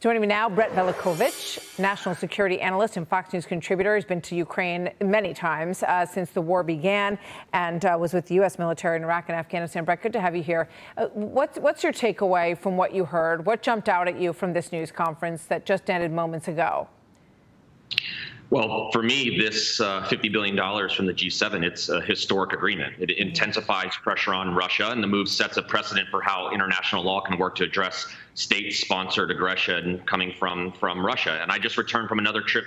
Joining me now, Brett Velicovich, national security analyst and Fox News contributor. He's been to Ukraine many times since the war began and was with the U.S. military in Iraq and Afghanistan. Brett, good to have you here. What's your takeaway from what you heard? What jumped out at you from this news conference that just ended moments ago? Well, for me, this $50 billion from the G7, it's a historic agreement. It intensifies pressure on Russia, and the move sets a precedent for how international law can work to address state-sponsored aggression coming from Russia. And I just returned from another trip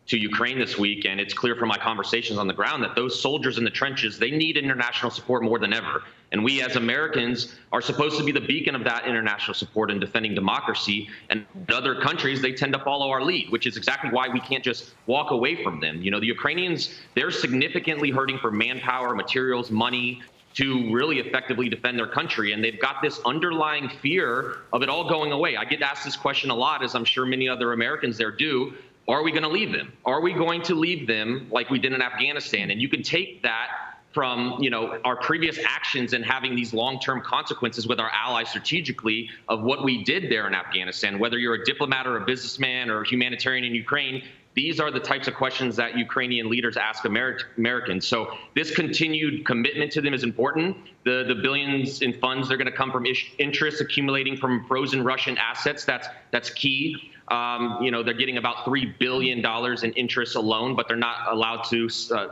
to Ukraine this week, and it's clear from my conversations on the ground that those soldiers in the trenches, they need international support more than ever. And we as Americans are supposed to be the beacon of that international support in defending democracy. And other countries, they tend to follow our lead, which is exactly why we can't just walk away from them. You know, the Ukrainians, they're significantly hurting for manpower, materials, money to really effectively defend their country. And they've got this underlying fear of it all going away. I get asked this question a lot, as I'm sure many other Americans there do. Are we going to leave them? Are we going to leave them like we did in Afghanistan? And you can take that from, you know, our previous actions and having these long-term consequences with our allies strategically of what we did there in Afghanistan. Whether you're a diplomat or a businessman or a humanitarian in Ukraine, these are the types of questions that Ukrainian leaders ask Americans. So this continued commitment to them is important. The billions in funds, they're going to come from interest accumulating from frozen Russian assets. That's key. You know, they're getting about $3 billion in interest alone, but they're not allowed to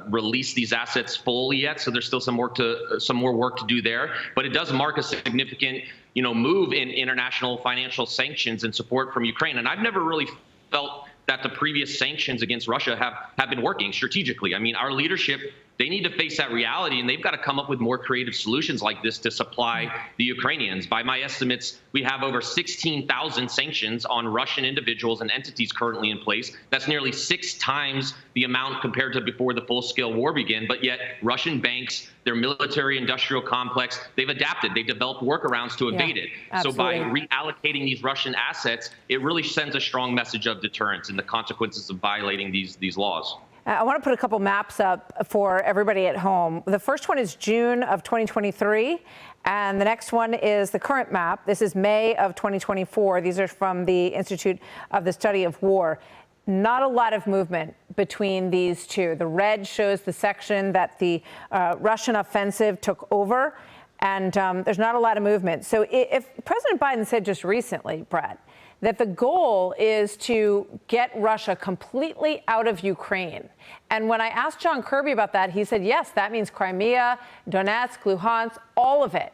release these assets fully yet. So there's still some more work to do there. But it does mark a significant, you know, move in international financial sanctions and support from Ukraine. And I've never really felt that the previous sanctions against Russia have been working strategically. I mean, our leadership, they need to face that reality, and they've got to come up with more creative solutions like this to supply the Ukrainians. By my estimates, we have over 16,000 sanctions on Russian individuals and entities currently in place. That's nearly 6 times the amount compared to before the full-scale war began. But yet Russian banks, their military industrial complex, they've adapted. They've developed workarounds to evade it. Absolutely. So by reallocating these Russian assets, it really sends a strong message of deterrence and the consequences of violating these laws. I want to put a couple maps up for everybody at home. The first one is June of 2023, and the next one is the current map. This is May of 2024. These are from the Institute of the Study of War. Not a lot of movement between these two. The red shows the section that the Russian offensive took over, and there's not a lot of movement. So if President Biden said just recently, Brett, that the goal is to get Russia completely out of Ukraine. And when I asked John Kirby about that, he said, yes, that means Crimea, Donetsk, Luhansk, all of it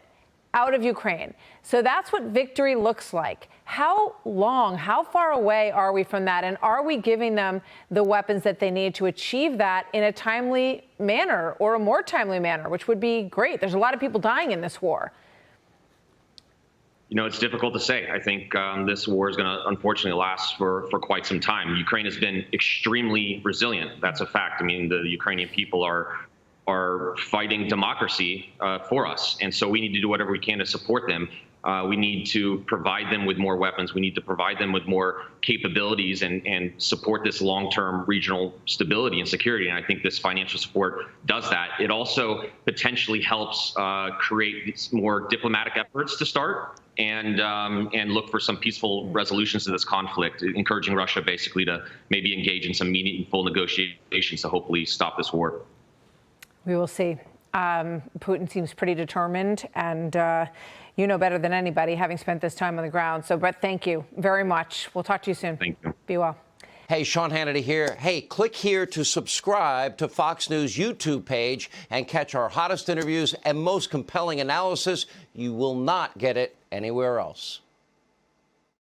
out of Ukraine. So that's what victory looks like. How long, how far away are we from that? And are we giving them the weapons that they need to achieve that in a timely manner or a more timely manner, which would be great? There's a lot of people dying in this war. You know, it's difficult to say. I think this war is going to unfortunately last for quite some time. Ukraine has been extremely resilient. That's a fact. I mean, the Ukrainian people are fighting democracy for us. And so we need to do whatever we can to support them. We need to provide them with more weapons. We need to provide them with more capabilities and support this long-term regional stability and security. And I think this financial support does that. It also potentially helps create these more diplomatic efforts to start and look for some peaceful resolutions to this conflict, encouraging Russia basically to maybe engage in some meaningful negotiations to hopefully stop this war. We will see. Putin seems pretty determined, and you know better than anybody, having spent this time on the ground. So, Brett, thank you very much. We'll talk to you soon. Thank you. Be well. Hey, Sean Hannity here. Hey, click here to subscribe to Fox News YouTube page and catch our hottest interviews and most compelling analysis. You will not get it anywhere else.